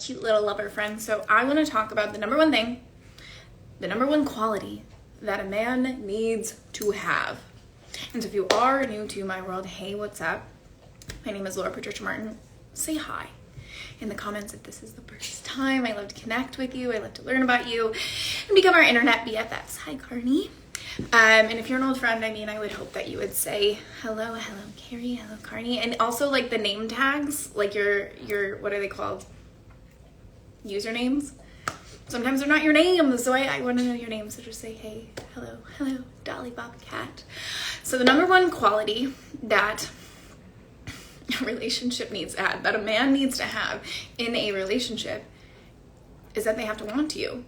Cute little lover friend. So I want to talk about the number one thing, the number one quality that a man needs to have. And so if you are new to my world, hey, what's up? My name is Laura Patricia Martin. Say hi in the comments if this is the first time. I love to connect with you. I love to learn about you and become our internet BFFs. Hi, Carney. And if you're an old friend, I would hope that you would say hello, Carrie, hello, Carney. And also like the name tags, like your what are they called? Usernames. Sometimes they're not your names, so I want to know your name. So just say, hey, hello, Dolly Bob Cat. So the number one quality that a relationship needs to have, that a man needs to have in a relationship, is that they have to want you.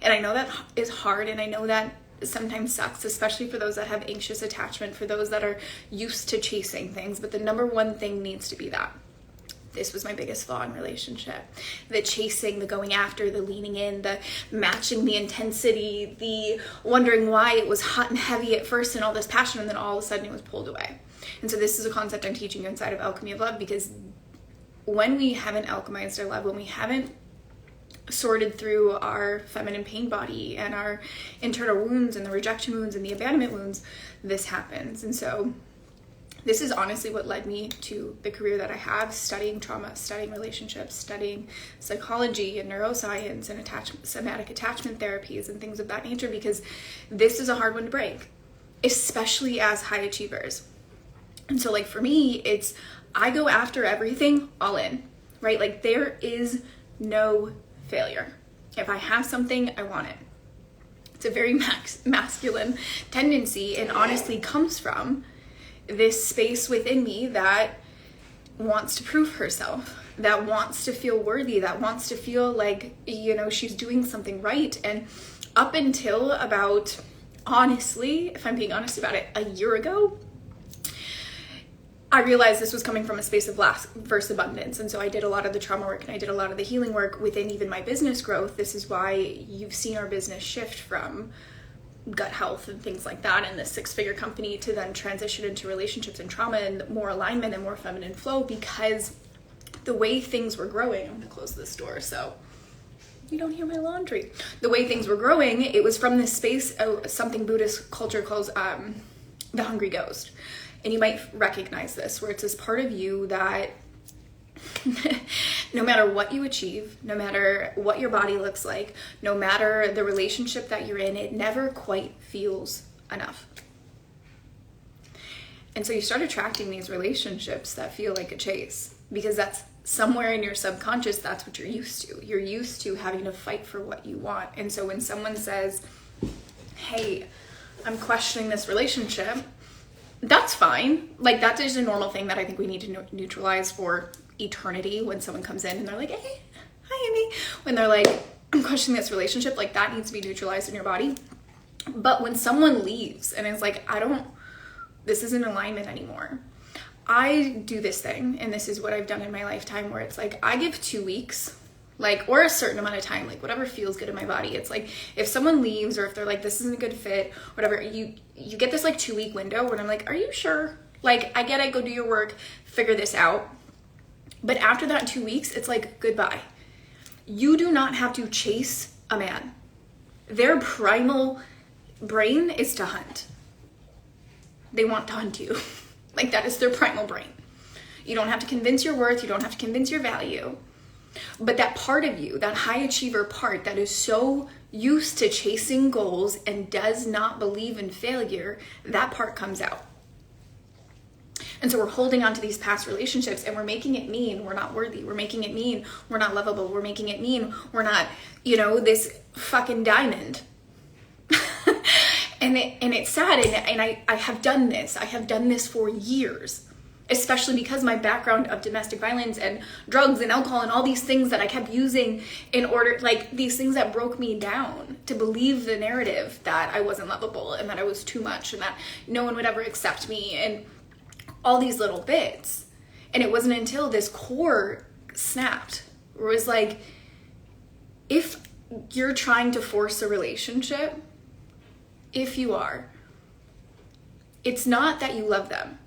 And I know that is hard, and I know that sometimes sucks, especially for those that have anxious attachment, for those that are used to chasing things. But the number one thing needs to be that. This was my biggest flaw in relationship. The chasing, the going after, the leaning in, the matching the intensity, the wondering why it was hot and heavy at first and all this passion, and then all of a sudden it was pulled away. And so this is a concept I'm teaching you inside of Alchemy of Love, because when we haven't alchemized our love, when we haven't sorted through our feminine pain body and our internal wounds and the rejection wounds and the abandonment wounds, this happens. And so this is honestly what led me to the career that I have, studying trauma, studying relationships, studying psychology and neuroscience and somatic attachment therapies and things of that nature, because this is a hard one to break, especially as high achievers. And so like for me, it's, I go after everything all in, right? Like there is no failure. If I have something, I want it. It's a very masculine tendency, and honestly comes from this space within me that wants to prove herself, that wants to feel worthy, that wants to feel like, she's doing something right. And up until about, honestly, if I'm being honest about it, a year ago, I realized this was coming from a space of lack versus abundance. And so I did a lot of the trauma work and I did a lot of the healing work within even my business growth. This is why you've seen our business shift from gut health and things like that in this 6-figure company to then transition into relationships and trauma and more alignment and more feminine flow, because the way things were growing, I'm gonna close this door so you don't hear my laundry. The way things were growing, it was from this space of something Buddhist culture calls the hungry ghost. And you might recognize this, where it's this part of you that no matter what you achieve, no matter what your body looks like, no matter the relationship that you're in, it never quite feels enough. And so you start attracting these relationships that feel like a chase, because that's somewhere in your subconscious, that's what you're used to. You're used to having to fight for what you want. And so when someone says, hey, I'm questioning this relationship, that's fine. Like that is a normal thing that I think we need to neutralize for eternity. When someone comes in and they're like, hey, hi, Amy. When they're like, I'm questioning this relationship, like that needs to be neutralized in your body. But when someone leaves and is like, this isn't alignment anymore. I do this thing, and this is what I've done in my lifetime, where it's like, I give 2 weeks, or a certain amount of time, like whatever feels good in my body. It's like, if someone leaves or if they're like, this isn't a good fit, whatever, you get this 2-week window where I'm like, are you sure? Like, I get it, go do your work, figure this out. But after that 2 weeks, it's like, goodbye. You do not have to chase a man. Their primal brain is to hunt. They want to hunt you. Like that is their primal brain. You don't have to convince your worth. You don't have to convince your value. But that part of you, that high achiever part that is so used to chasing goals and does not believe in failure, that part comes out. And so we're holding on to these past relationships, and we're making it mean we're not worthy. We're making it mean we're not lovable. We're making it mean we're not, this fucking diamond. and it's sad. And I have done this. I have done this for years. Especially because my background of domestic violence and drugs and alcohol and all these things that I kept using in order, like these things that broke me down to believe the narrative that I wasn't lovable and that I was too much and that no one would ever accept me and all these little bits. And it wasn't until this core snapped where it was like, if you're trying to force a relationship, if you are, it's not that you love them.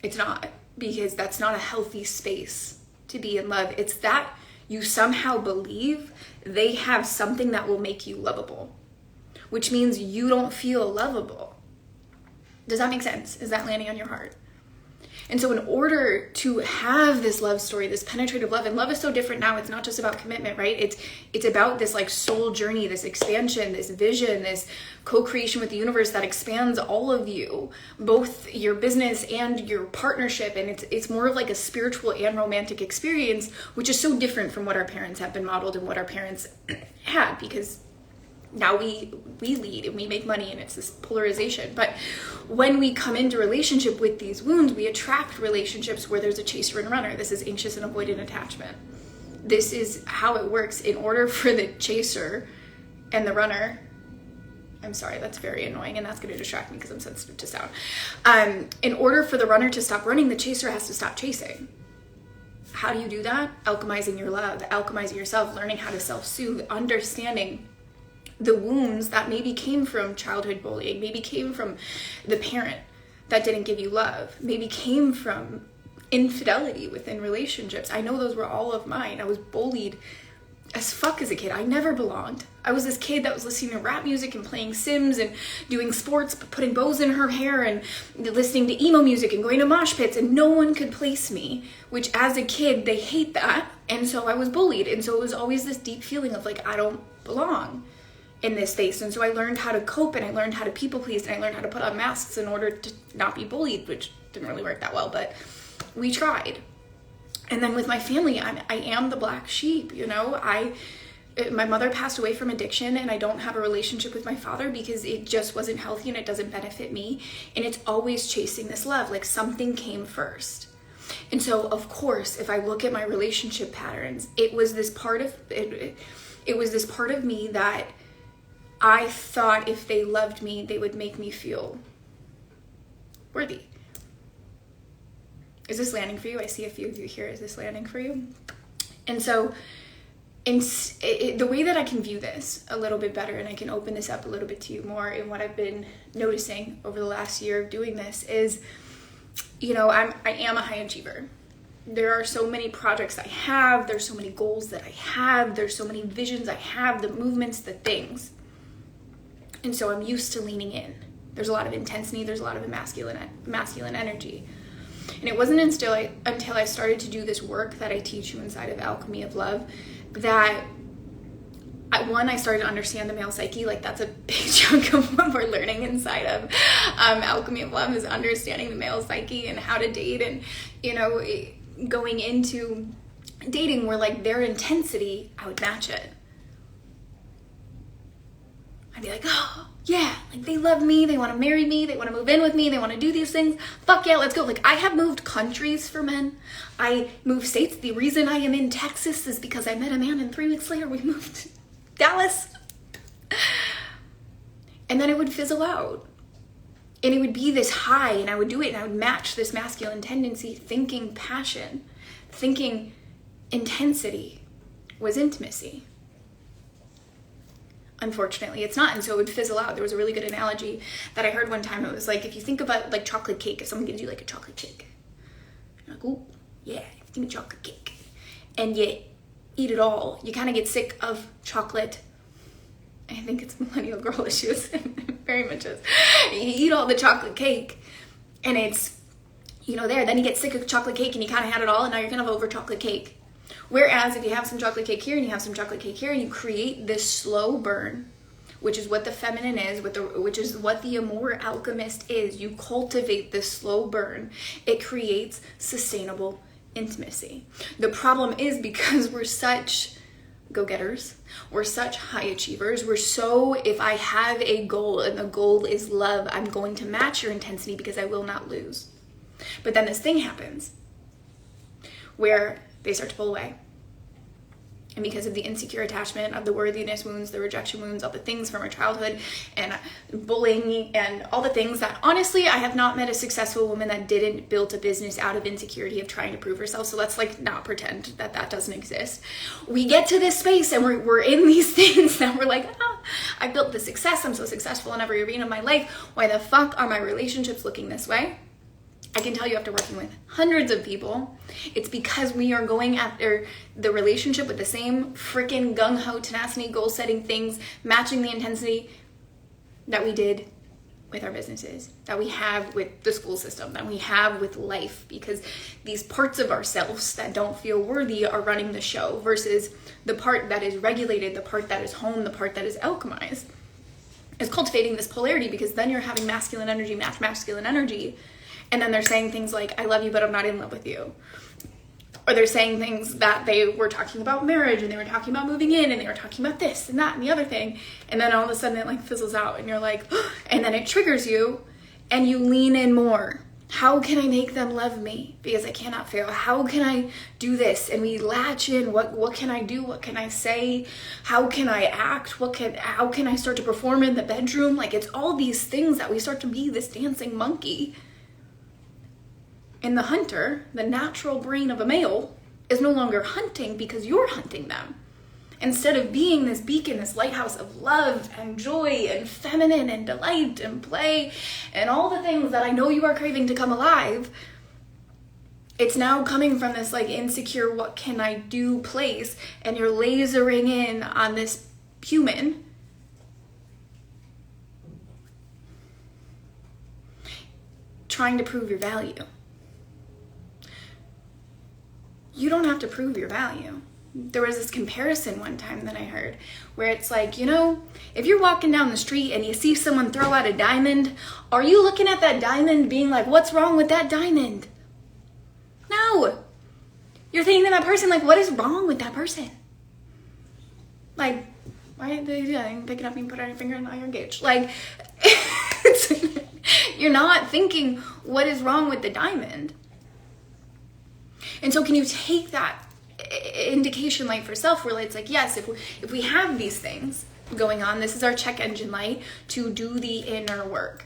It's not, because that's not a healthy space to be in love. It's that you somehow believe they have something that will make you lovable, which means you don't feel lovable. Does that make sense? Is that landing on your heart? And so in order to have this love story, this penetrative love, and love is so different now, it's not just about commitment, right? It's about this like soul journey, this expansion, this vision, this co-creation with the universe that expands all of you, both your business and your partnership. And it's more of like a spiritual and romantic experience, which is so different from what our parents have been modeled and what our parents had, because now we lead and we make money, and it's this polarization. But when we come into relationship with these wounds, we attract relationships where there's a chaser and runner. This is anxious and avoidant attachment. This is how it works. In order for the chaser and the runner, I'm sorry, that's very annoying, and that's going to distract me because I'm sensitive to sound. In order for the runner to stop running, the chaser has to stop chasing. How do you do that? Alchemizing your love, alchemizing yourself, learning how to self-soothe, understanding the wounds that maybe came from childhood bullying, maybe came from the parent that didn't give you love, maybe came from infidelity within relationships. I know those were all of mine. I was bullied as fuck as a kid. I never belonged. I was this kid that was listening to rap music and playing Sims and doing sports, putting bows in her hair and listening to emo music and going to mosh pits, and no one could place me, which as a kid, they hate that. And so I was bullied. And so it was always this deep feeling of like, I don't belong in this space. And so I learned how to cope, and I learned how to people please, and I learned how to put on masks in order to not be bullied, which didn't really work that well, but we tried. And then with my family, I am the black sheep, you know. My mother passed away from addiction, and I don't have a relationship with my father because it just wasn't healthy and it doesn't benefit me. And it's always chasing this love, like something came first. And so of course, if I look at my relationship patterns, it was this part of me that I thought if they loved me, they would make me feel worthy. Is this landing for you? I see a few of you here. Is this landing for you? And so the way that I can view this a little bit better, and I can open this up a little bit to you more in what I've been noticing over the last year of doing this is, you know, I am a high achiever. There are so many projects I have. There's so many goals that I have. There's so many visions I have, the movements, the things. And so I'm used to leaning in. There's a lot of intensity. There's a lot of masculine energy. And it wasn't until I started to do this work that I teach you inside of Alchemy of Love that I started to understand the male psyche. Like that's a big chunk of what we're learning inside of Alchemy of Love is understanding the male psyche and how to date. And, you know, going into dating where like their intensity, I would match it. I'd be like, oh, yeah, like they love me, they want to marry me, they want to move in with me, they want to do these things. Fuck yeah, let's go. Like I have moved countries for men. I moved states. The reason I am in Texas is because I met a man and 3 weeks later we moved to Dallas. And then it would fizzle out. And it would be this high, and I would do it, and I would match this masculine tendency, thinking passion, thinking intensity was intimacy. Unfortunately, it's not, and so it would fizzle out. There was a really good analogy that I heard one time. It was like, if you think about like chocolate cake, if someone gives you like a chocolate cake, you're like, ooh, yeah, give me chocolate cake. And you eat it all. You kind of get sick of chocolate. I think it's millennial girl issues. Very much is. You eat all the chocolate cake, and it's, you know, there. Then you get sick of chocolate cake, and you kind of had it all, and now you're kind of over chocolate cake. Whereas if you have some chocolate cake here and you have some chocolate cake here and you create this slow burn, which is what the feminine is, which is what the Amour alchemist is, you cultivate this slow burn, it creates sustainable intimacy. The problem is because we're such go-getters, we're such high achievers, if I have a goal and the goal is love, I'm going to match your intensity because I will not lose. But then this thing happens where they start to pull away. And because of the insecure attachment, of the worthiness wounds, the rejection wounds, all the things from our childhood and bullying and all the things that honestly, I have not met a successful woman that didn't build a business out of insecurity of trying to prove herself. So let's like not pretend that that doesn't exist. We get to this space and we're in these things that we're like, I built this success. I'm so successful in every arena of my life. Why the fuck are my relationships looking this way? I can tell you after working with hundreds of people, it's because we are going after the relationship with the same freaking gung-ho tenacity, goal-setting things, matching the intensity that we did with our businesses, that we have with the school system, that we have with life, because these parts of ourselves that don't feel worthy are running the show versus the part that is regulated, the part that is home, the part that is alchemized. It's cultivating this polarity, because then you're having masculine energy match masculine energy. And then they're saying things like, I love you, but I'm not in love with you. Or they're saying things that they were talking about marriage, and they were talking about moving in, and they were talking about this and that and the other thing. And then all of a sudden it like fizzles out, and you're like, and then it triggers you, and you lean in more. How can I make them love me? Because I cannot fail. How can I do this? And we latch in. What can I do? What can I say? How can I act? How can I start to perform in the bedroom? Like, it's all these things that we start to be this dancing monkey. And the hunter, the natural brain of a male, is no longer hunting because you're hunting them. Instead of being this beacon, this lighthouse of love and joy and feminine and delight and play and all the things that I know you are craving to come alive, it's now coming from this like insecure, what can I do place, and you're lasering in on this human trying to prove your value. You don't have to prove your value. There was this comparison one time that I heard where it's like, you know, if you're walking down the street and you see someone throw out a diamond, are you looking at that diamond being like, what's wrong with that diamond? No. You're thinking to that person, like, what is wrong with that person? Like, why did they do that? Pick it up and put it on your finger and now you're engaged. Like, you're not thinking, what is wrong with the diamond? And so can you take that indication light for self, where it's like, yes, if we have these things going on, this is our check engine light to do the inner work.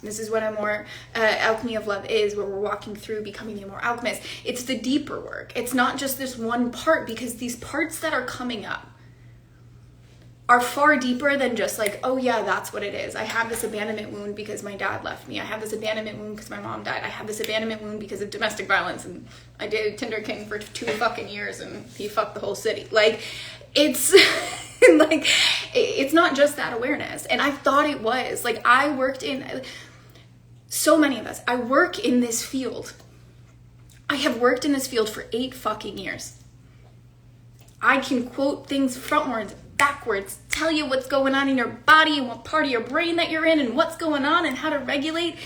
This is what a more alchemy of love is, where we're walking through becoming a more alchemist. It's the deeper work. It's not just this one part, because these parts that are coming up are far deeper than just like, oh yeah, that's what it is. I have this abandonment wound because my dad left me. I have this abandonment wound because my mom died. I have this abandonment wound because of domestic violence, and I dated Tinder King for 2 fucking years and he fucked the whole city. Like, it's like, it's not just that awareness. And I thought it was. Like, I worked in, so many of us, I work in this field. I have worked in this field for 8 fucking years. I can quote things frontwards, backwards, tell you what's going on in your body and what part of your brain that you're in and what's going on and how to regulate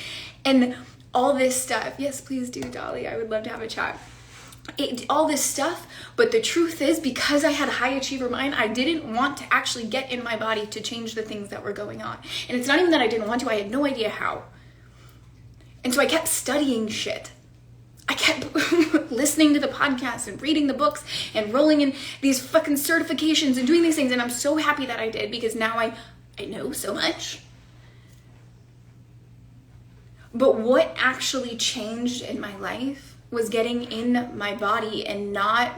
and all this stuff. Yes, please do, Dolly. I would love to have a chat. All this stuff, but the truth is, because I had a high achiever mind, I didn't want to actually get in my body to change the things that were going on. And it's not even that I didn't want to, I had no idea how. And so I kept studying shit. I kept listening to the podcasts and reading the books and rolling in these fucking certifications and doing these things. And I'm so happy that I did, because now I know so much. But what actually changed in my life was getting in my body and not,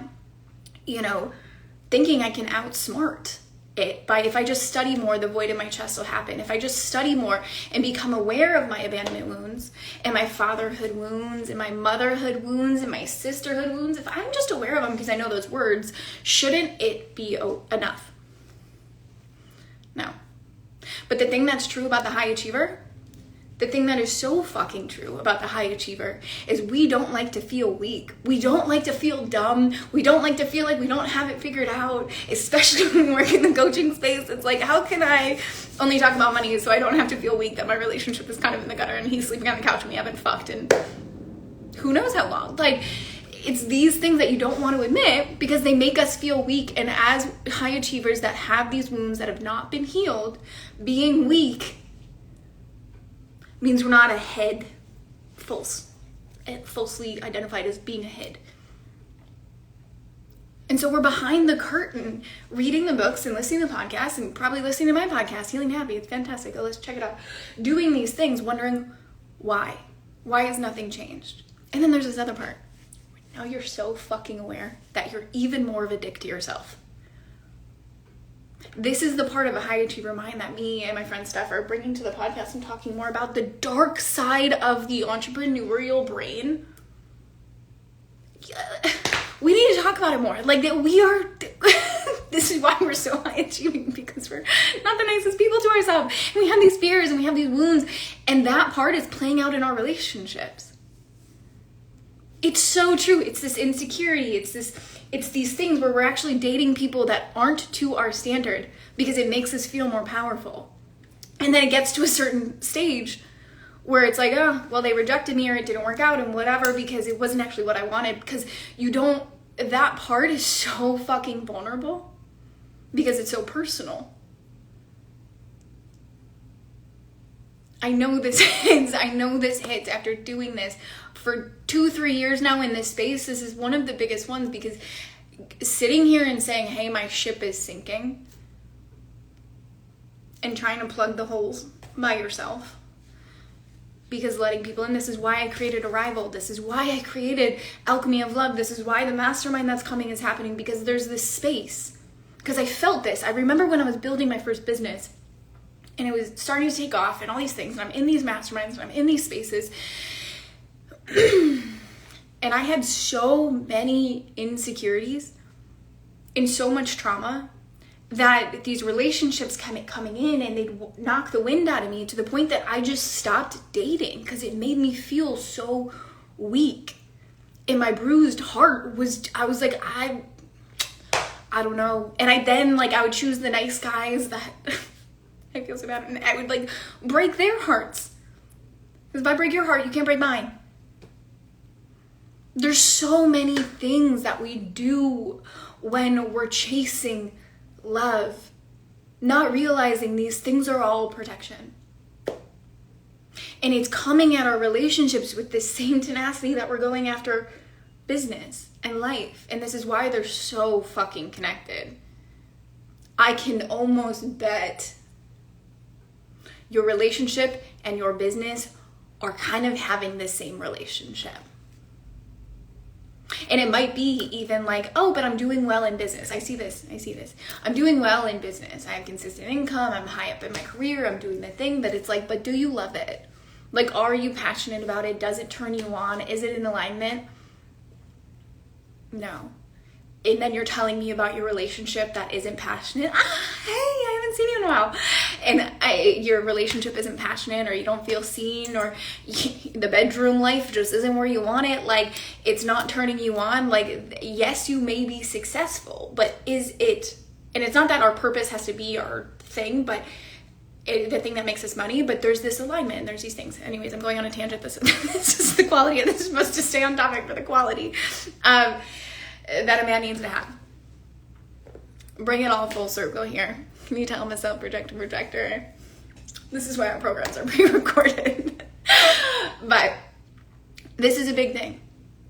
thinking I can outsmart it by, if I just study more, the void in my chest will happen. If I just study more and become aware of my abandonment wounds and my fatherhood wounds and my motherhood wounds and my sisterhood wounds, if I'm just aware of them because I know those words, shouldn't it be enough? No. But the thing that's true about the high achiever, the thing that is so fucking true about the high achiever, is we don't like to feel weak. We don't like to feel dumb. We don't like to feel like we don't have it figured out, especially when we work in the coaching space. It's like, how can I only talk about money so I don't have to feel weak that my relationship is kind of in the gutter and he's sleeping on the couch and we haven't fucked in who knows how long. Like, it's these things that you don't want to admit because they make us feel weak. And as high achievers that have these wounds that have not been healed, being weak means we're not ahead, falsely identified as being ahead. And so we're behind the curtain reading the books and listening to podcasts and probably listening to my podcast, Healing Happy. It's fantastic. Go, let's check it out. Doing these things, wondering why. Why has nothing changed? And then there's this other part. Now you're so fucking aware that you're even more of a dick to yourself. This is the part of a high achiever mind that me and my friend Steph are bringing to the podcast and talking more about, the dark side of the entrepreneurial brain. We need to talk about it more. Like, that we are, this is why we're so high achieving, because we're not the nicest people to ourselves. And we have these fears and we have these wounds, and that part is playing out in our relationships. It's so true. It's this insecurity. It's these things where we're actually dating people that aren't to our standard because it makes us feel more powerful. And then it gets to a certain stage where it's like, oh, well, they rejected me or it didn't work out and whatever because it wasn't actually what I wanted. Because that part is so fucking vulnerable because it's so personal. I know this hits after doing this for 2-3 years now in this space. This is one of the biggest ones, because sitting here and saying, hey, my ship is sinking, and trying to plug the holes by yourself, because letting people in, this is why I created Arrival. This is why I created Alchemy of Love. This is why the mastermind that's coming is happening, because there's this space. Because I felt this. I remember when I was building my first business and it was starting to take off and all these things, and I'm in these masterminds and I'm in these spaces. And I had so many insecurities and so much trauma that these relationships coming in and they'd knock the wind out of me, to the point that I just stopped dating because it made me feel so weak. And my bruised heart I was like, I don't know. And I would choose the nice guys that I feel so bad. And I would like break their hearts. Because if I break your heart, you can't break mine. There's so many things that we do when we're chasing love, not realizing these things are all protection. And it's coming at our relationships with the same tenacity that we're going after business and life. And this is why they're so fucking connected. I can almost bet your relationship and your business are kind of having the same relationship. And it might be even like, oh, but I'm doing well in business. I see this. I'm doing well in business. I have consistent income. I'm high up in my career. I'm doing the thing. But it's like, but do you love it? Like, are you passionate about it? Does it turn you on? Is it in alignment? No. And then you're telling me about your relationship that isn't passionate. Hey, I haven't seen you in a while. And your relationship isn't passionate, or you don't feel seen, or the bedroom life just isn't where you want it. Like, it's not turning you on. Like, yes, you may be successful, but is it? And it's not that our purpose has to be our thing, but the thing that makes us money. But there's this alignment and there's these things. Anyways, I'm going on a tangent. This is the quality of this. Is supposed to stay on topic for the quality. That a man needs to have. Bring it all full circle here. Can you tell I'm a self-projector? This is why our programs are pre-recorded. But this is a big thing.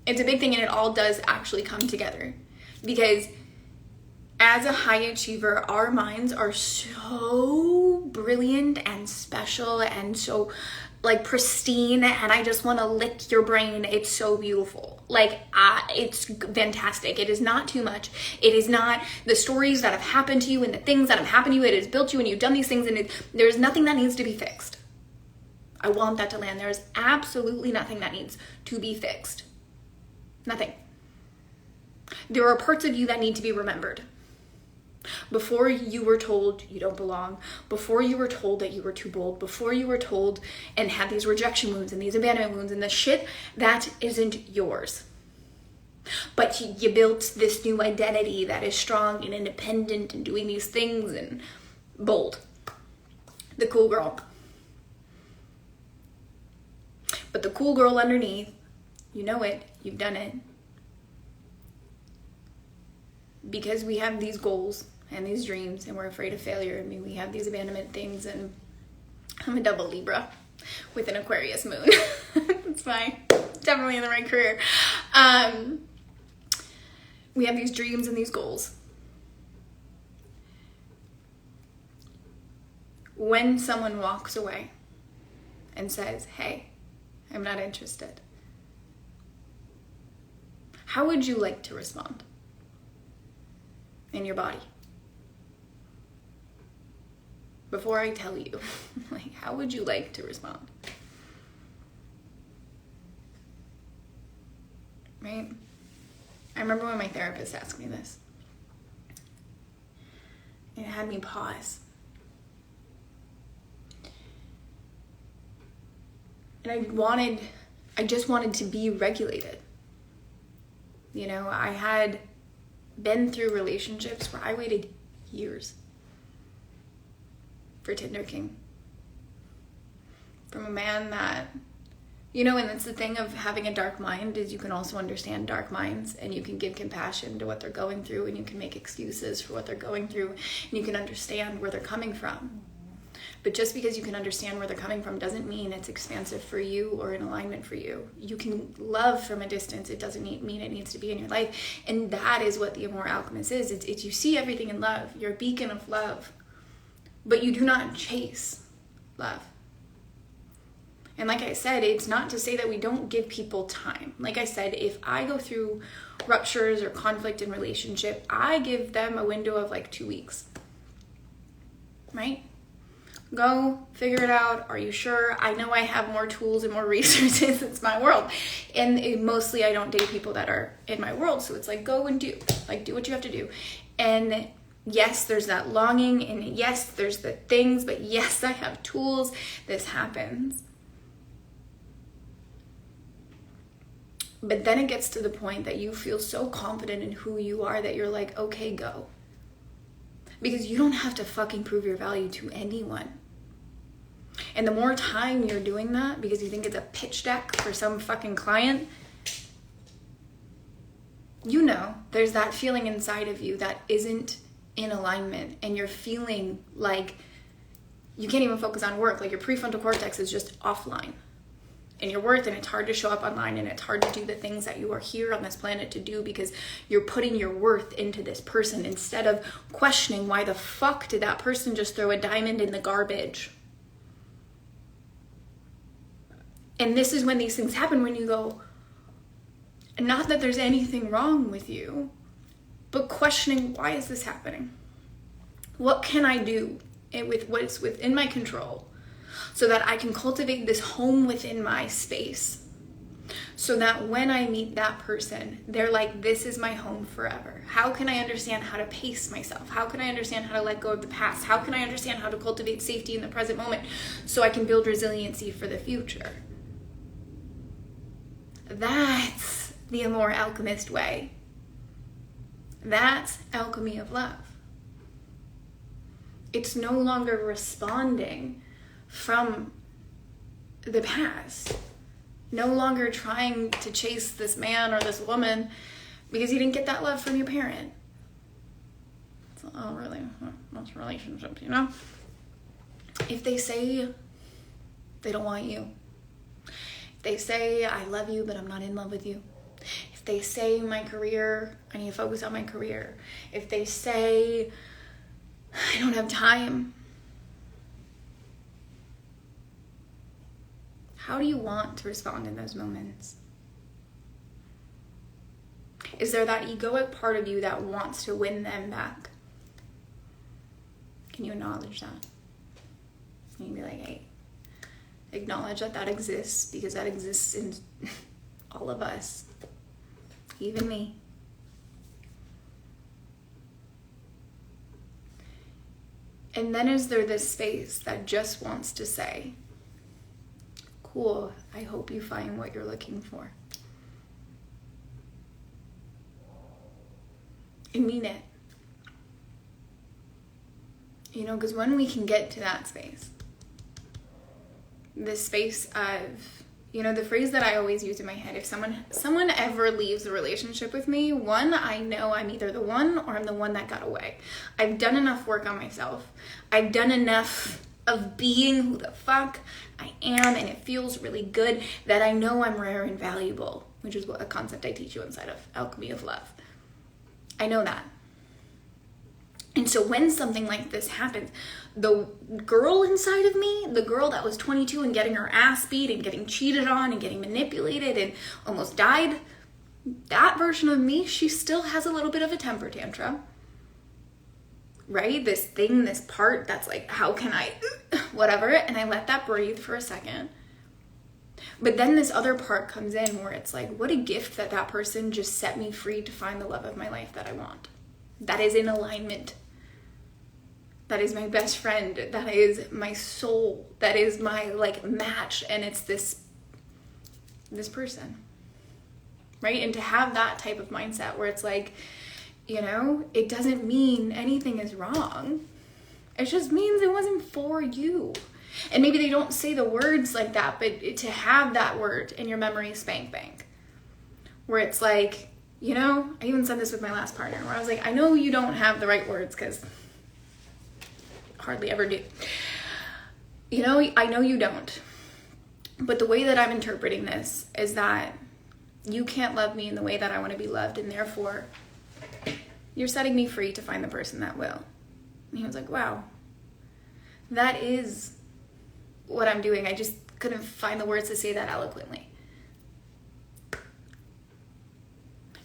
It's a big thing, and it all does actually come together. Because as a high achiever, our minds are so brilliant and special and so like pristine, and I just want to lick your brain. It's so beautiful. Like, it's fantastic. It is not too much. It is not the stories that have happened to you and the things that have happened to you. It has built you and you've done these things, and there's nothing that needs to be fixed. I want that to land. There's absolutely nothing that needs to be fixed. Nothing. There are parts of you that need to be remembered. Before you were told you don't belong, before you were told that you were too bold, before you were told and had these rejection wounds and these abandonment wounds and the shit that isn't yours. But you built this new identity that is strong and independent and doing these things and bold. The cool girl. But the cool girl underneath, you know it, you've done it. Because we have these goals and these dreams and we're afraid of failure. I mean, we have these abandonment things, and I'm a double Libra with an Aquarius moon. It's fine. Definitely in the right career. We have these dreams and these goals. When someone walks away and says, hey, I'm not interested, how would you like to respond? In your body? before I tell you, like, how would you like to respond? Right? I remember when my therapist asked me this. It had me pause. And I just wanted to be regulated. You know, I had been through relationships where I waited years for Tinder King. From a man that, you know, and that's the thing of having a dark mind, is you can also understand dark minds, and you can give compassion to what they're going through, and you can make excuses for what they're going through, and you can understand where they're coming from. But just because you can understand where they're coming from doesn't mean it's expansive for you or in alignment for you. You can love from a distance. It doesn't mean it needs to be in your life. And that is what the Immoral Alchemist is. It's you see everything in love. You're a beacon of love. But you do not chase love. And like I said, it's not to say that we don't give people time. Like I said, if I go through ruptures or conflict in relationship, I give them a window of like 2 weeks. Right? Go figure it out. Are you sure? I know I have more tools and more resources. It's my world. And mostly I don't date people that are in my world. So it's like, go and do. Like, do what you have to do. And yes, there's that longing. And yes, there's the things. But yes, I have tools. This happens. But then it gets to the point that you feel so confident in who you are that you're like, okay, go. Because you don't have to fucking prove your value to anyone. And the more time you're doing that because you think it's a pitch deck for some fucking client, you know, there's that feeling inside of you that isn't in alignment, and you're feeling like you can't even focus on work. Like your prefrontal cortex is just offline. And your worth, and it's hard to show up online, and it's hard to do the things that you are here on this planet to do because you're putting your worth into this person instead of questioning why the fuck did that person just throw a diamond in the garbage. And this is when these things happen, when you go, not that there's anything wrong with you, but questioning, why is this happening? What can I do with what's within my control so that I can cultivate this home within my space? So that when I meet that person, they're like, this is my home forever. How can I understand how to pace myself? How can I understand how to let go of the past? How can I understand how to cultivate safety in the present moment so I can build resiliency for the future? That's the Immoral Alchemist way. That's alchemy of love. It's no longer responding from the past. No longer trying to chase this man or this woman because you didn't get that love from your parent. So, oh, really? Most relationships, you know? If they say they don't want you, if they say I love you but I'm not in love with you, if they say my career, I need to focus on my career, if they say I don't have time, how do you want to respond in those moments? Is there that egoic part of you that wants to win them back? Can you acknowledge that? Can you be like, hey, acknowledge that that exists, because that exists in all of us, even me. And then is there this space that just wants to say, cool, I hope you find what you're looking for. And mean it. You know, because when we can get to that space, this space of, you know, the phrase that I always use in my head, if someone ever leaves a relationship with me, one, I know I'm either the one or I'm the one that got away. I've done enough work on myself. I've done enough of being who the fuck I am, and it feels really good that I know I'm rare and valuable, which is what a concept I teach you inside of Alchemy of Love. I know that. And so when something like this happens, the girl inside of me, the girl that was 22 and getting her ass beat and getting cheated on and getting manipulated and almost died, that version of me, she still has a little bit of a temper tantrum. right? This thing, this part that's like, how can I, whatever. And I let that breathe for a second. But then this other part comes in where it's like, what a gift that that person just set me free to find the love of my life that I want. That is in alignment. That is my best friend. That is my soul. That is my like match. And it's this person, right? And to have that type of mindset where it's like, you know, it doesn't mean anything is wrong. It just means it wasn't for you. And maybe they don't say the words like that, but to have that word in your memory spank bank, where it's like, you know, I even said this with my last partner, where I was like, I know you don't have the right words, because hardly ever do. You know, I know you don't. But the way that I'm interpreting this is that you can't love me in the way that I want to be loved, and therefore you're setting me free to find the person that will. And he was like, wow, that is what I'm doing. I just couldn't find the words to say that eloquently.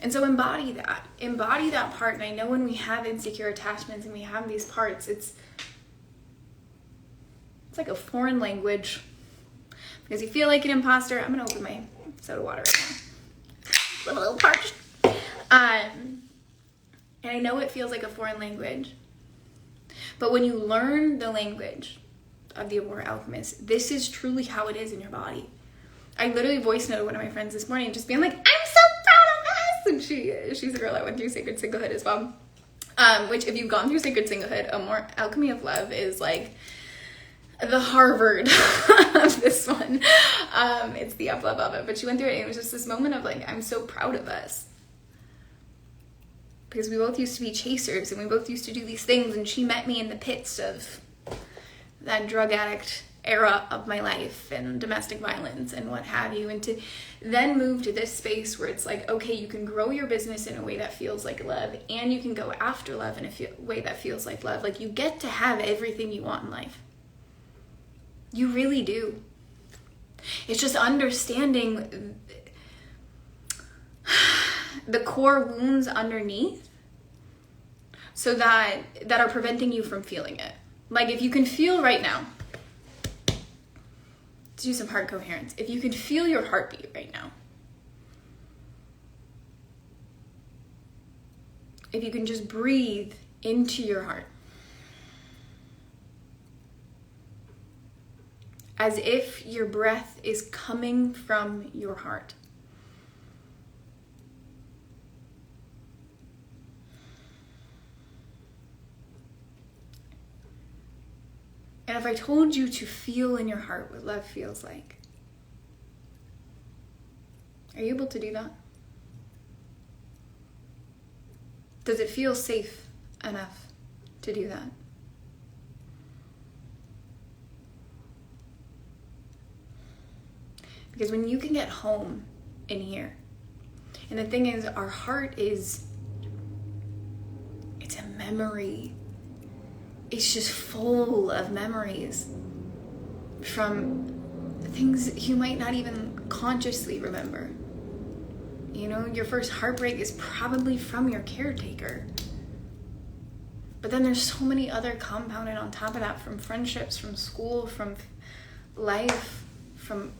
And so embody that part. And I know when we have insecure attachments and we have these parts, it's like a foreign language. Because you feel like an imposter. I'm gonna open my soda water right now. A little parched. And I know it feels like a foreign language. But when you learn the language of the Aurora Alchemist, this is truly how it is in your body. I literally voice noted one of my friends this morning just being like, I'm so proud of us! And she's a girl that went through Sacred Singlehood as well. Which, if you've gone through Sacred Singlehood, Alchemy of Love is like the Harvard of this one. It's the up love of it. But she went through it, and it was just this moment of like, I'm so proud of us. Because we both used to be chasers, and we both used to do these things, and she met me in the pits of that drug addict era of my life and domestic violence and what have you, and to then move to this space where it's like, okay, you can grow your business in a way that feels like love, and you can go after love in a way that feels like love. Like, you get to have everything you want in life. You really do. It's just understanding the core wounds underneath, so that are preventing you from feeling it. Like, if you can feel right now, let's do some heart coherence. If you can feel your heartbeat right now, if you can just breathe into your heart, as if your breath is coming from your heart. And if I told you to feel in your heart what love feels like, are you able to do that? Does it feel safe enough to do that? Because when you can get home in here, and the thing is, our heart it's a memory. It's just full of memories from things you might not even consciously remember. You know, your first heartbreak is probably from your caretaker. But then there's so many other compounded on top of that, from friendships, from school, from life, from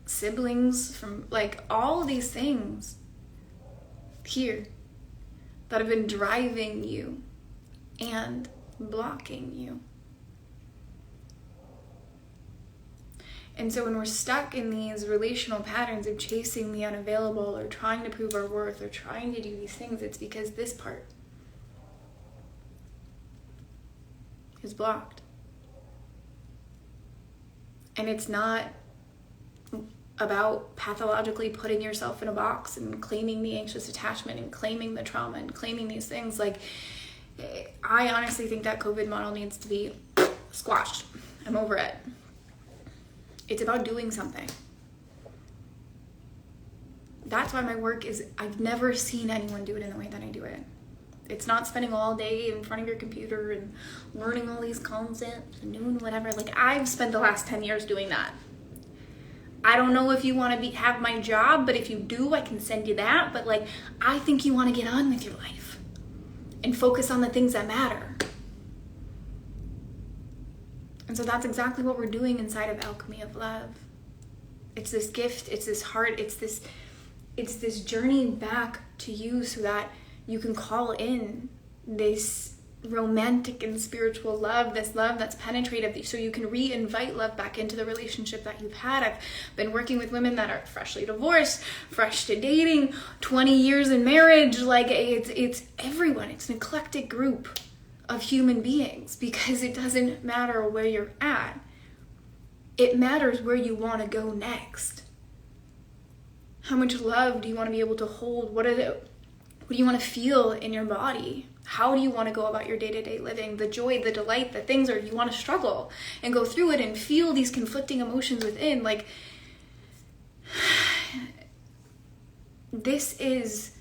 siblings, from like all these things here that have been driving you and blocking you. And so when we're stuck in these relational patterns of chasing the unavailable, or trying to prove our worth, or trying to do these things, it's because this part is blocked. And it's not about pathologically putting yourself in a box and claiming the anxious attachment and claiming the trauma and claiming these things. Like, I honestly think that COVID model needs to be squashed. I'm over it. It's about doing something. That's why my work is, I've never seen anyone do it in the way that I do it. It's not spending all day in front of your computer and learning all these concepts and doing whatever. Like, I've spent the last 10 years doing that. I don't know if you want to have my job, but if you do, I can send you that. But like, I think you want to get on with your life. And and focus on the things that matter. And so that's exactly what we're doing inside of Alchemy of Love. It's this gift, it's this heart, it's this journey back to you so that you can call in this romantic and spiritual love, this love that's penetrative, so you can re-invite love back into the relationship that you've had. I've been working with women that are freshly divorced, fresh to dating, 20 years in marriage. Like it's everyone. It's an eclectic group of human beings, because it doesn't matter where you're at. It matters where you want to go next. How much love do you want to be able to hold? What do you want to feel in your body? How do you want to go about your day-to-day living? The joy, the delight, the things, or you want to struggle and go through it and feel these conflicting emotions within. Like, this is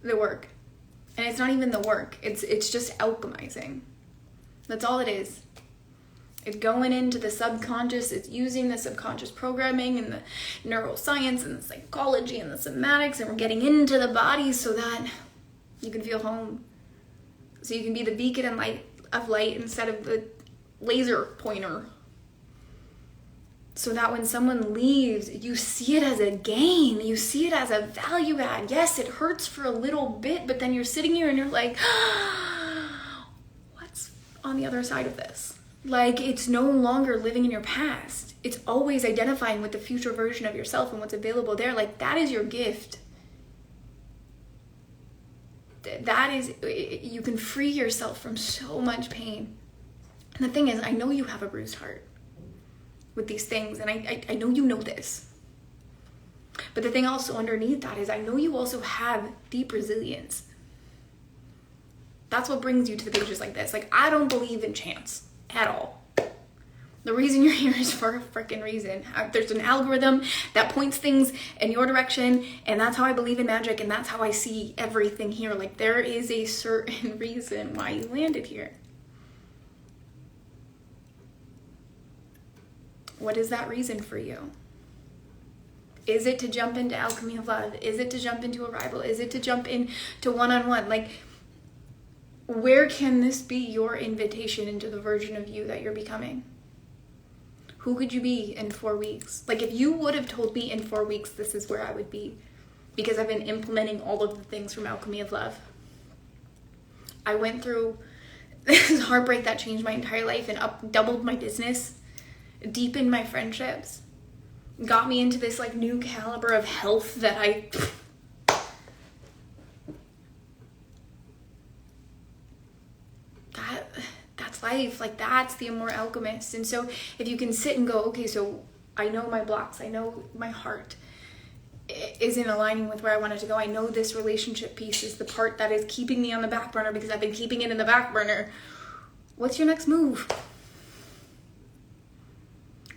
the work. And it's not even the work. It's just alchemizing. That's all it is. It's going into the subconscious. It's using the subconscious programming and the neuroscience and the psychology and the somatics, and we're getting into the body so that you can feel home. So you can be the beacon and light of light instead of the laser pointer. So that when someone leaves, you see it as a gain. You see it as a value add. Yes, it hurts for a little bit, but then you're sitting here and you're like, what's on the other side of this? Like, it's no longer living in your past. It's always identifying with the future version of yourself and what's available there. Like, that is your gift. That is, you can free yourself from so much pain. And the thing is, I know you have a bruised heart with these things, and I know you know this. But the thing also underneath that is, I know you also have deep resilience. That's what brings you to the pages like this. Like, I don't believe in chance at all. The reason you're here is for a freaking reason. There's an algorithm that points things in your direction, and that's how I believe in magic, and that's how I see everything here. Like, there is a certain reason why you landed here. What is that reason for you? Is it to jump into Alchemy of Love? Is it to jump into Arrival? Is it to jump into one-on-one? Like, where can this be your invitation into the version of you that you're becoming? Who could you be in 4 weeks? Like, if you would have told me in 4 weeks, this is where I would be, because I've been implementing all of the things from Alchemy of Love. I went through this heartbreak that changed my entire life and doubled my business, deepened my friendships, got me into this like new caliber of health that that's life. Like, that's the Amor Alchemist. And so if you can sit and go, okay, so I know my blocks, I know my heart isn't aligning with where I wanted to go. I know this relationship piece is the part that is keeping me on the back burner because I've been keeping it in the back burner. What's your next move?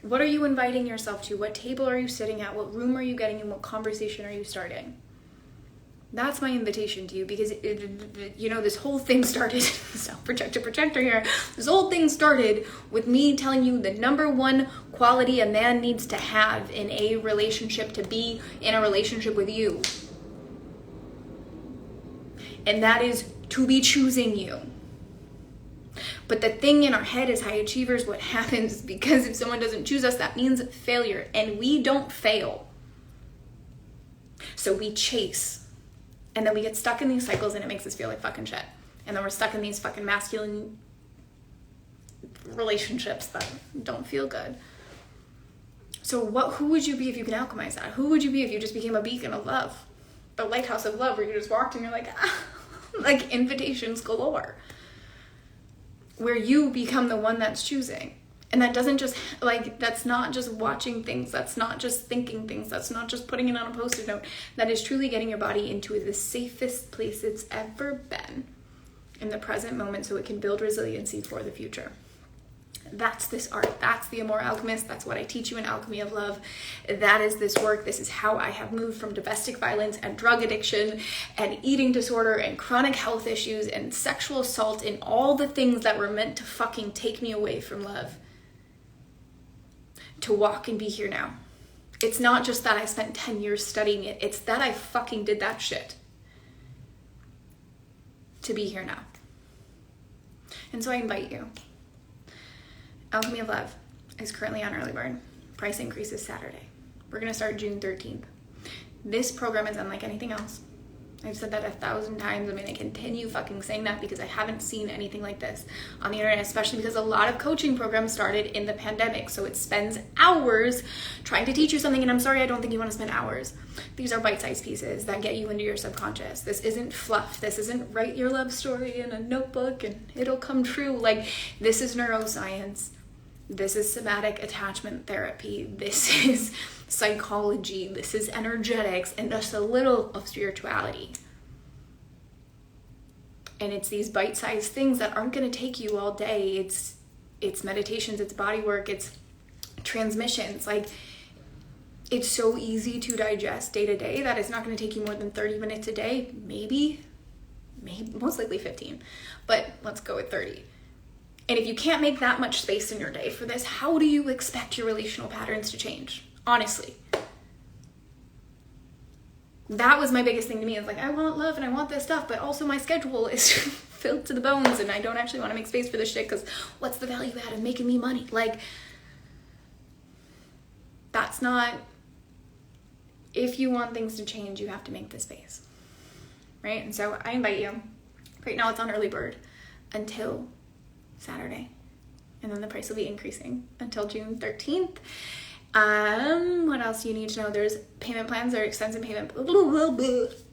What are you inviting yourself to? What table are you sitting at? What room are you getting in? What conversation are you starting? That's my invitation to you, because this whole thing started, self-projector here, this whole thing started with me telling you the number one quality a man needs to have in a relationship to be in a relationship with you. And that is to be choosing you. But the thing in our head is high achievers, what happens is, because if someone doesn't choose us, that means failure. And we don't fail. So we chase. And then we get stuck in these cycles, and it makes us feel like fucking shit. And then we're stuck in these fucking masculine relationships that don't feel good. So who would you be if you can alchemize that? Who would you be if you just became a beacon of love? The lighthouse of love, where you just walked and you're like, like invitations galore. Where you become the one that's choosing. And that doesn't just, like, that's not just watching things. That's not just thinking things. That's not just putting it on a Post-it note. That is truly getting your body into the safest place it's ever been in the present moment, so it can build resiliency for the future. That's this art. That's the Amor Alchemist. That's what I teach you in Alchemy of Love. That is this work. This is how I have moved from domestic violence and drug addiction and eating disorder and chronic health issues and sexual assault and all the things that were meant to fucking take me away from love, to walk and be here now. It's not just that I spent 10 years studying it. It's that I fucking did that shit to be here now. And so I invite you. Alchemy of Love is currently on early bird. Price increases Saturday. We're going to start June 13th. This program is unlike anything else. I've said that 1,000 times. I'm going to continue fucking saying that because I haven't seen anything like this on the internet, especially because a lot of coaching programs started in the pandemic. So it spends hours trying to teach you something. And I'm sorry, I don't think you want to spend hours. These are bite-sized pieces that get you into your subconscious. This isn't fluff. This isn't write your love story in a notebook and it'll come true. Like, this is neuroscience. This is somatic attachment therapy. This is psychology. This is energetics and just a little of spirituality. And it's these bite-sized things that aren't going to take you all day. It's meditations, it's body work, it's transmissions. Like, it's so easy to digest day to day that it's not going to take you more than 30 minutes a day. Maybe most likely 15, but let's go with 30. And if you can't make that much space in your day for this, how do you expect your relational patterns to change? Honestly. That was my biggest thing to me. Is like, I want love and I want this stuff, but also my schedule is filled to the bones and I don't actually want to make space for this shit because what's the value add of making me money? Like, that's not... If you want things to change, you have to make the space. Right? And so I invite you. Right now it's on early bird until Saturday, and then the price will be increasing until June 13th. What else do you need to know? There's payment plans. There are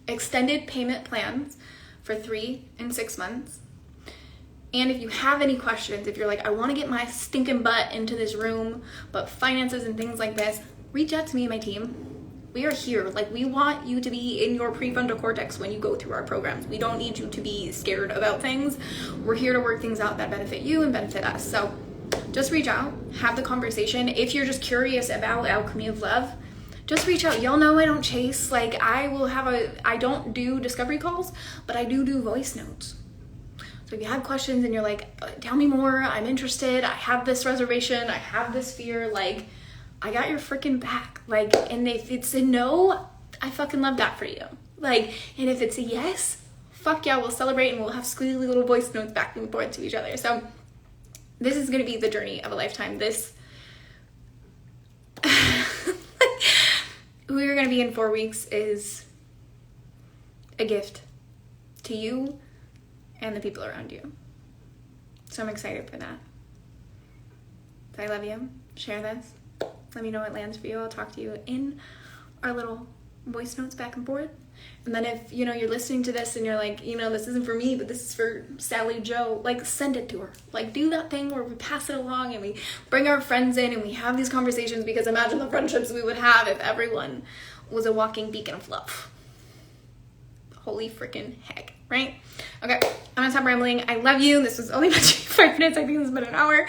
extended payment plans for 3 and 6 months. And if you have any questions, if you're like, I want to get my stinking butt into this room, but finances and things like this, reach out to me and my team. We are here. Like, we want you to be in your prefrontal cortex when you go through our programs. We don't need you to be scared about things. We're here to work things out that benefit you and benefit us. So just reach out, have the conversation. If you're just curious about Alchemy of Love, just reach out. Y'all know I don't chase. Like, I don't do discovery calls, but I do voice notes. So if you have questions and you're like, tell me more, I'm interested, I have this reservation, I have this fear, like, I got your freaking back. Like, and if it's a no, I fucking love that for you. Like, and if it's a yes, fuck yeah, we'll celebrate and we'll have squealy little voice notes back and forth to each other. So this is going to be the journey of a lifetime. This, who you're going to be in 4 weeks is a gift to you and the people around you. So I'm excited for that. So I love you. Share this. Let me know what lands for you. I'll talk to you in our little voice notes back and forth. And then if, you're listening to this and you're like, this isn't for me, but this is for Sally Joe, like, send it to her. Like, do that thing where we pass it along and we bring our friends in and we have these conversations, because imagine the friendships we would have if everyone was a walking beacon of love. Holy freaking heck, right? Okay, I'm gonna stop rambling. I love you. This was only about 5 minutes. I think this has been an hour.